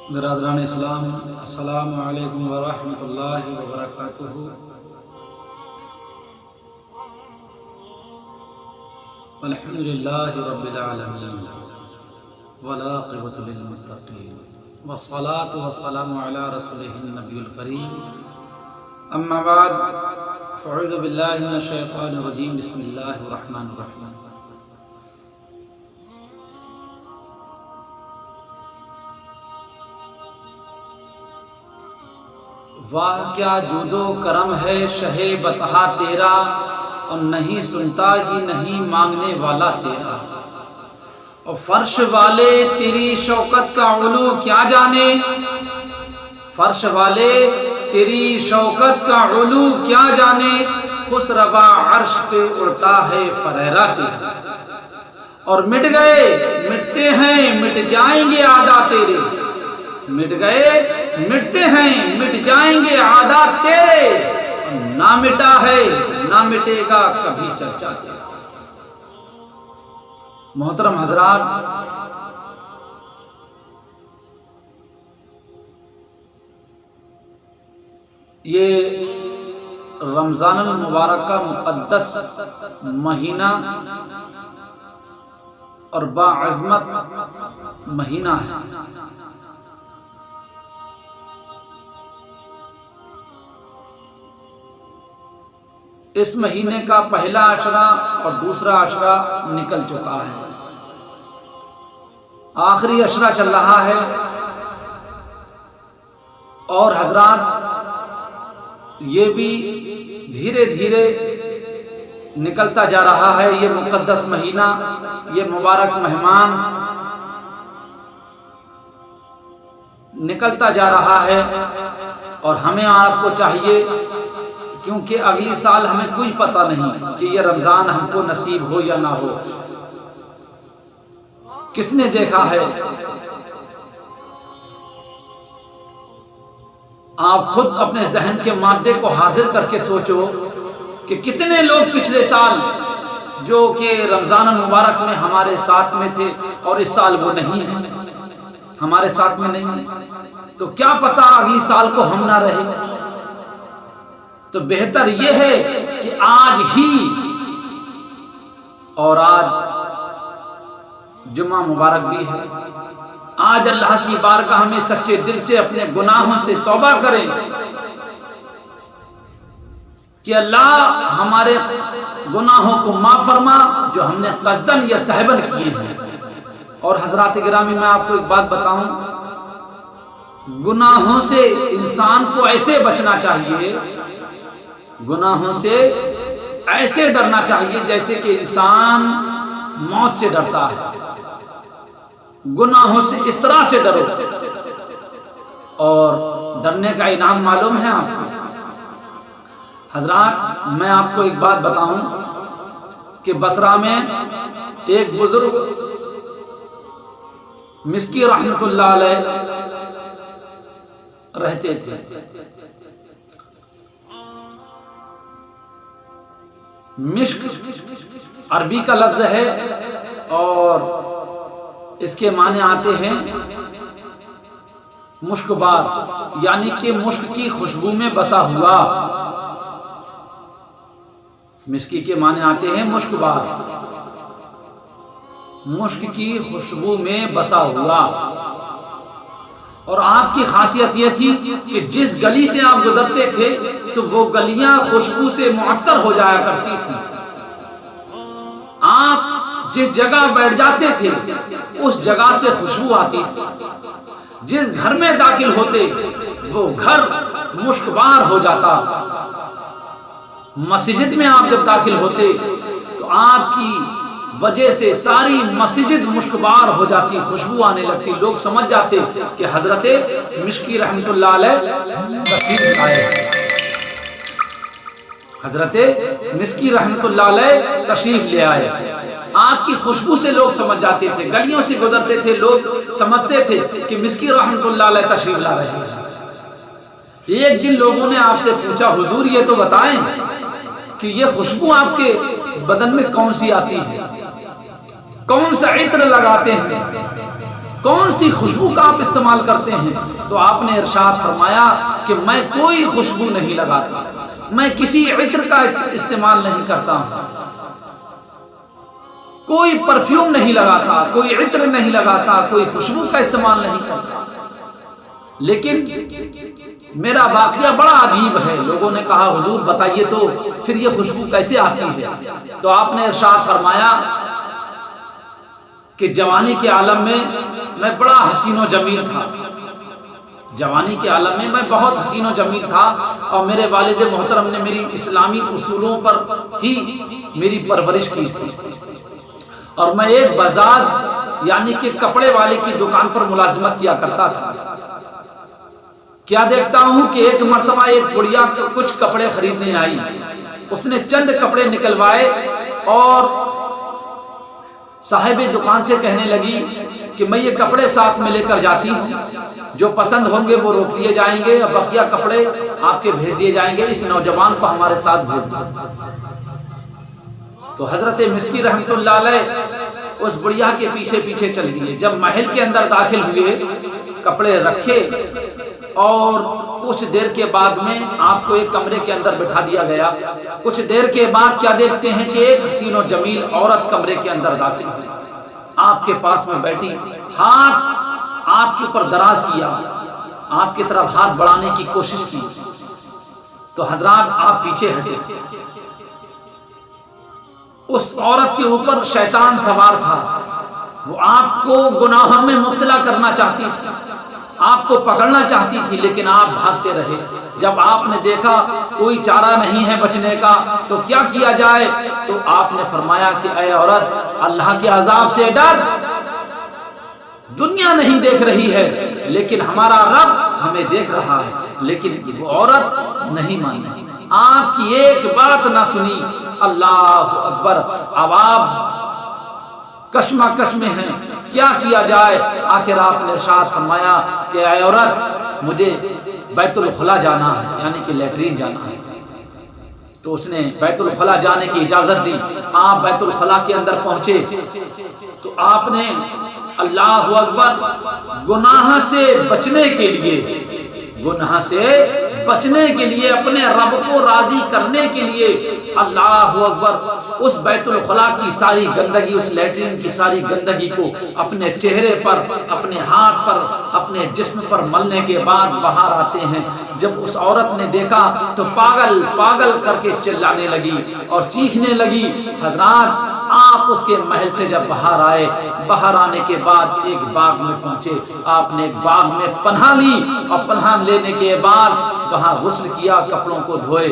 برادران اسلام، السلام علیکم ورحمۃ اللہ وبرکاتہ۔ الحمد للہ رب العالمین والعاقبۃ للمتقین والصلاۃ والسلام علی رسولہ النبی الکریم، اما بعد فاعوذ باللہ من الشیطان الرجیم، بسم اللہ الرحمن الرحیم۔ واہ کیا جود و کرم ہے شہ بطحا تیرا، اور نہیں سنتا ہی نہیں مانگنے والا تیرا۔ اور فرش والے تیری شوکت کا علو کیا جانے، فرش والے تیری شوکت کا علو کیا جانے، خسروا عرش پہ اڑتا ہے فریرہ تیرا۔ اور مٹ گئے مٹتے ہیں مٹ جائیں گے عادات تیرے، مٹ گئے مٹتے ہیں مٹ جائیں گے عادات تیرے، نہ مٹا ہے نہ مٹے گا کبھی چرچا تیرا۔ محترم حضرات، یہ رمضان المبارک کا مقدس مہینہ اور باعظمت مہینہ ہے۔ اس مہینے کا پہلا عشرہ اور دوسرا عشرہ نکل چکا ہے، آخری عشرہ چل رہا ہے، اور حضرات یہ بھی دھیرے دھیرے نکلتا جا رہا ہے۔ یہ مقدس مہینہ، یہ مبارک مہمان نکلتا جا رہا ہے، اور ہمیں آپ کو چاہیے، کیونکہ اگلی سال ہمیں کوئی پتہ نہیں کہ یہ رمضان ہم کو نصیب ہو یا نہ ہو، کس نے دیکھا ہے؟ آپ خود اپنے ذہن کے مادے کو حاضر کر کے سوچو کہ کتنے لوگ پچھلے سال جو کہ رمضان المبارک میں ہمارے ساتھ میں تھے، اور اس سال وہ نہیں ہیں، ہمارے ساتھ میں نہیں ہیں، تو کیا پتہ اگلی سال کو ہم نہ رہے۔ تو بہتر یہ ہے کہ آج ہی، اور آج جمعہ مبارک بھی ہے، آج اللہ کی بارگاہ میں سچے دل سے اپنے گناہوں سے توبہ کریں کہ اللہ ہمارے گناہوں کو معاف فرما جو ہم نے قصدن یا سہبن کیے ہیں۔ اور حضرات گرامی، میں آپ کو ایک بات بتاؤں، گناہوں سے انسان کو ایسے بچنا چاہیے، گناہوں سے ایسے ڈرنا چاہیے جیسے کہ انسان موت سے ڈرتا ہے۔ گناہوں سے اس طرح سے ڈرو، اور ڈرنے کا انعام معلوم ہے آپ کو؟ حضرات، میں آپ کو ایک بات بتاؤں کہ بصرہ میں ایک بزرگ مسکی رحمت اللہ علیہ رہتے تھے۔ مشک عربی کا لفظ ہے، اور اس کے معنی آتے ہیں مشک بار، یعنی کہ مشک کی خوشبو میں بسا ہوا۔ مسکی کے معنی آتے ہیں مشک بار، مشک کی خوشبو میں بسا ہوا۔ اور آپ کی خاصیت یہ تھی کہ جس گلی سے آپ گزرتے تھے تو وہ گلیاں خوشبو سے معطر ہو جایا کرتی تھی۔ آپ جس جگہ بیٹھ جاتے تھے اس جگہ سے خوشبو آتی تھی، جس گھر میں داخل ہوتے وہ گھر مشکبار ہو جاتا۔ مسجد میں آپ جب داخل ہوتے تو آپ کی وجہ سے ساری مسجد مشکبار ہو جاتی، خوشبو آنے لگتی، لوگ سمجھ جاتے کہ حضرت مشکی رحمت اللہ علیہ تشریف لائے، حضرت مسکی رحمت اللہ علیہ تشریف لے آئے۔ آپ کی خوشبو سے لوگ سمجھ جاتے تھے، گلیوں سے گزرتے تھے، لوگ سمجھتے تھے کہ مسکی رحمت اللہ علیہ تشریف لا رہے ہیں۔ ایک دن لوگوں نے آپ سے پوچھا، حضور یہ تو بتائیں کہ یہ خوشبو آپ کے بدن میں کون سی آتی ہے، کون سا عطر لگاتے ہیں، کون سی خوشبو کا آپ استعمال کرتے ہیں؟ تو آپ نے ارشاد فرمایا کہ میں کوئی خوشبو نہیں لگاتا، میں کسی عطر کا استعمال نہیں کرتا ہوں، کوئی پرفیوم نہیں لگاتا، کوئی عطر نہیں لگاتا، کوئی خوشبو کا استعمال نہیں کرتا۔ لیکن میرا واقعہ بڑا عجیب ہے۔ لوگوں نے کہا حضور بتائیے تو پھر یہ خوشبو کیسے آتی ہے؟ تو آپ نے ارشاد فرمایا کہ جوانی کے عالم میں میں بڑا حسین و جمیل تھا، جوانی کے عالم میں میں بہت حسین و جمیل تھا، اور میرے والد محترم نے میری اسلامی اصولوں پر ہی میری پرورش کی تھی، اور میں ایک بازار یعنی کہ کپڑے والے کی دکان پر ملازمت کیا کرتا تھا۔ کیا دیکھتا ہوں کہ ایک مرتبہ ایک بڑھیا کچھ کپڑے خریدنے آئی، اس نے چند کپڑے نکلوائے اور صاحب دکان سے کہنے لگی کہ میں یہ کپڑے ساتھ میں لے کر جاتی ہوں، جو پسند ہوں گے وہ روک لیے جائیں گے، اور بقیہ کپڑے آپ کے بھیج دیے جائیں گے، اس نوجوان کو ہمارے ساتھ بھیج دیں۔ تو حضرت مسکی رحمت اللہ علیہ اس بڑھیا کے پیچھے پیچھے چل دیے۔ جب محل کے اندر داخل ہوئے، کپڑے رکھے، اور کچھ دیر کے بعد میں آپ کو ایک کمرے کے اندر بٹھا دیا گیا۔ کچھ دیر کے بعد کیا دیکھتے ہیں کہ ایک حسین و جمیل عورت کمرے کے اندر داخل ہوئی، آپ کے پاس میں بیٹھی، ہاتھ آپ کے اوپر دراز کیا، آپ کی طرف ہاتھ بڑھانے کی کوشش کی، تو حضرات آپ پیچھے ہٹے۔ اس عورت کے اوپر شیطان سوار تھا، وہ آپ کو گناہوں میں مبتلا کرنا چاہتی تھی، آپ کو پکڑنا چاہتی تھی، لیکن آپ بھاگتے رہے۔ جب آپ نے دیکھا کوئی چارہ نہیں ہے بچنے کا تو کیا کیا جائے، تو آپ نے فرمایا کہ اے عورت، اللہ کے عذاب سے ڈر، دنیا نہیں دیکھ رہی ہے لیکن ہمارا رب ہمیں دیکھ رہا ہے۔ لیکن وہ عورت نہیں مانی، آپ کی ایک بات نہ سنی۔ اللہ اکبر! اب آپ کشمکش میں ہیں، کیا کیا جائے؟ آخر آپ نے ارشاد فرمایا کہ اے عورت، مجھے بیت الخلا جانا ہے، یعنی کہ لیٹرین جانا ہے۔ تو اس نے بیت الخلا جانے کی اجازت دی۔ آپ بیت الخلا کے اندر پہنچے تو آپ نے اللہ اکبر، گناہ سے بچنے کے لیے، گناہ سے بچنے کے لیے، اپنے رب کو راضی کرنے کے لیے، اللہ اکبر، اس بیت الخلا کی ساری گندگی، اس لیٹرین کی ساری گندگی کو اپنے چہرے پر، اپنے ہاتھ پر، اپنے جسم پر ملنے کے بعد باہر آتے ہیں۔ جب اس عورت نے دیکھا تو پاگل پاگل کر کے چلانے لگی اور چیخنے لگی۔ حضرات، آپ اس کے محل سے جب باہر آئے، باہر آنے کے بعد ایک باغ میں پہنچے، آپ نے ایک باغ میں پناہ لی، اور پناہ لینے کے بعد وہاں غسل کیا، کپڑوں کو دھوئے،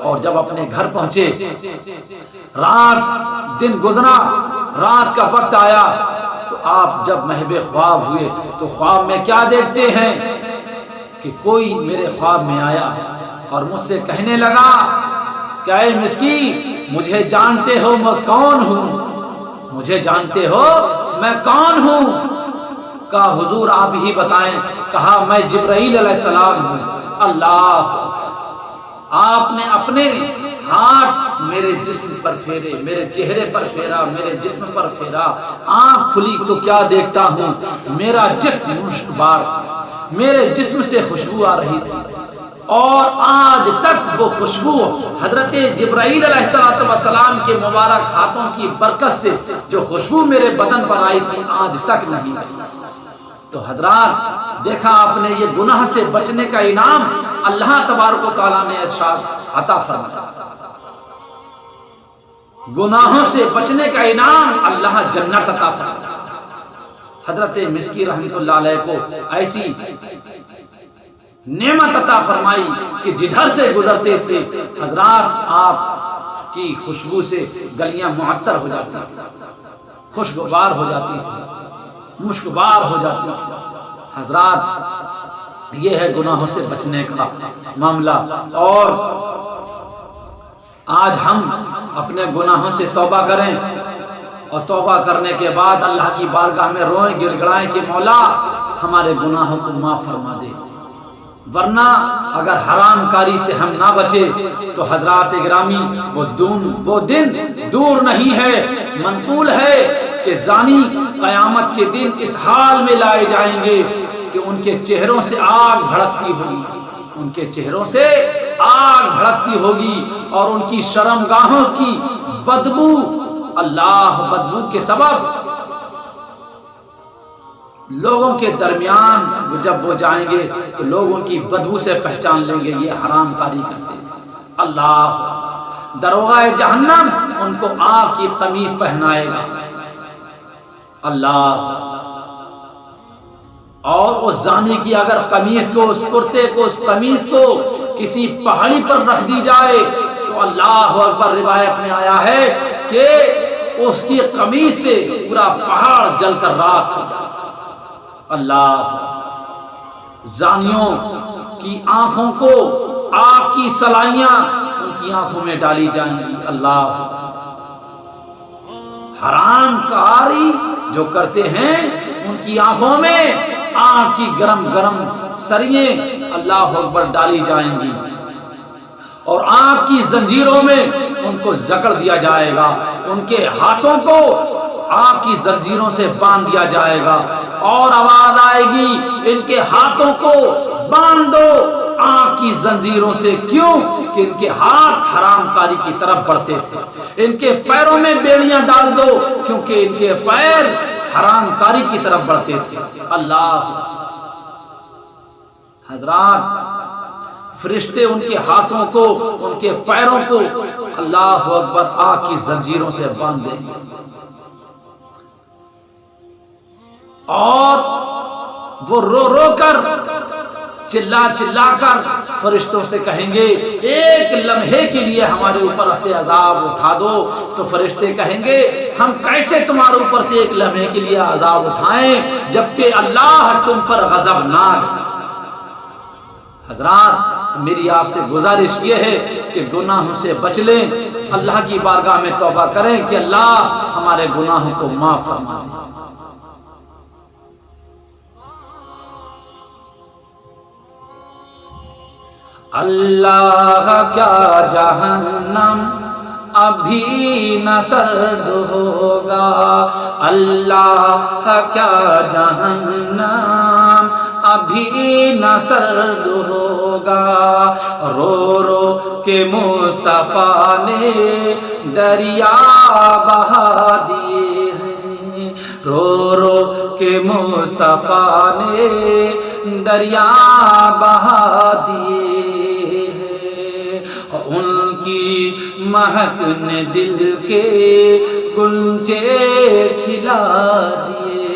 اور جب اپنے گھر پہنچے، رات دن گزرا، رات کا وقت آیا، تو آپ جب محب خواب ہوئے تو خواب میں کیا دیکھتے ہیں کہ کوئی میرے خواب میں آیا اور مجھ سے کہنے لگا کہ اے مسکین، مجھے جانتے ہو میں کون ہوں؟ مجھے جانتے ہو میں کون ہوں؟ کہا حضور آپ ہی بتائیں۔ کہا میں جبرائیل علیہ السلام ہوں۔ اللہ! آپ نے اپنے ہاتھ میرے جسم پر پھیرے، میرے چہرے پر پھیرا، میرے جسم پر پھیرا، آنکھ کھلی تو کیا دیکھتا ہوں، میرا جسم مشکبار تھا، میرے جسم سے خوشبو آ رہی تھی، اور آج تک وہ خوشبو حضرت جبرائیل علیہ السلام کے مبارک ہاتھوں کی برکت سے جو خوشبو میرے بدن پر آئی تھی آج تک نہیں آئی۔ تو حضرات دیکھا آپ نے، یہ گناہ سے بچنے کا انعام اللہ تبارک و تعالیٰ نے ارشاد عطا فرمایا۔ گناہوں سے بچنے کا انعام اللہ جنت عطا فرمایا۔ حضرت مسکی رحمت اللہ علیہ کو ایسی نعمت عطا فرمائی کہ جدھر سے گزرتے تھے حضرات آپ کی خوشبو سے گلیاں معطر ہو جاتی تھی، خوشگوار ہو جاتی تھی، مشکبار ہو جاتی تھی۔ حضرات یہ ہے گناہوں سے بچنے کا معاملہ، اور آج ہم اپنے گناہوں سے توبہ کریں، اور توبہ کرنے کے بعد اللہ کی بارگاہ میں روئیں گڑ گڑائیں کہ مولا ہمارے گناہوں کو معاف فرما دے۔ ورنہ اگر حرام کاری سے ہم نہ بچے تو حضرات گرامی وہ دن دور نہیں ہے، منقول ہے کہ زانی قیامت کے دن اس حال میں لائے جائیں گے کہ ان کے چہروں سے آگ بھڑکتی ہوگی، ان کے چہروں سے آگ بھڑکتی ہوگی، اور ان کی شرمگاہوں کی بدبو، اللہ بدبو کے سبب لوگوں کے درمیان جب وہ جائیں گے تو لوگ ان کی بدبو سے پہچان لیں گے یہ حرام کاری کرتے تھے۔ اللہ دروغہ جہنم ان کو آگ کی قمیص پہنائے گا، اللہ، اور اس زانی کی اگر قمیص کو، اس کرتے کو، اس قمیص کو کسی پہاڑی پر رکھ دی جائے تو اللہ اکبر، روایت میں آیا ہے کہ اس کی قمیص سے پورا پہاڑ جل کر راکھ ہو جائے۔ اللہ، زانیوں کی آنکھوں کو آگ کی سلائیاں ان کی آنکھوں میں ڈالی جائیں گی۔ اللہ، حرام کاری جو کرتے ہیں ان کی آنکھوں میں آگ کی گرم گرم سرییں اللہ اکبر ڈالی جائیں گی، اور آگ کی زنجیروں میں ان کو جکڑ دیا جائے گا، ان کے ہاتھوں کو آگ کی زنجیروں سے باندھ دیا جائے گا، اور آواز آئے گی ان کے ہاتھوں کو باندھ دو آگ کی زنجیروں سے۔ کیوں؟ کہ ان کے ہاتھ حرام کاری کی طرف بڑھتے تھے۔ ان کے پیروں میں بیڑیاں ڈال دو کیونکہ ان کے پیر حرام کاری کی طرف بڑھتے تھے۔ اللہ، حضرات، فرشتے ان کے ہاتھوں کو، ان کے پیروں کو اللہ اکبر آگ کی زنجیروں سے باندھ دیں گے، اور وہ رو رو کر، چلا چلا کر فرشتوں سے کہیں گے ایک لمحے کے لیے ہمارے اوپر سے عذاب اٹھا دو۔ تو فرشتے کہیں گے ہم کیسے تمہارے اوپر سے ایک لمحے کے لیے عذاب اٹھائیں جبکہ اللہ تم پر غضبناک ہے۔ حضرات، میری آپ سے گزارش یہ ہے کہ گناہوں سے بچ لیں، اللہ کی بارگاہ میں توبہ کریں کہ اللہ ہمارے گناہوں کو معاف فرما دے۔ اللہ کیا جہنم ابھی نہ سرد ہوگا، اللہ کیا جہنم ابھی نہ سرد ہوگا، رو رو کے مصطفیٰ نے دریا بہا دیے ہیں، رو رو کے مصطفیٰ نے دریا بہا دیے ہیں، ان کی مہک نے دل کے گنچے کھلا دیے۔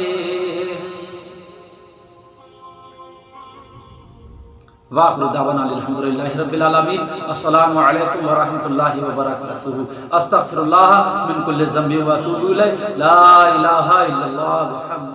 وآخر دعوانا الحمدللہ رب العالمین۔ السلام علیکم ورحمۃ اللہ وبرکاتہ۔ استغفر اللہ من کل ذنب واتوب الیہ، لا الہ الا اللہ محمد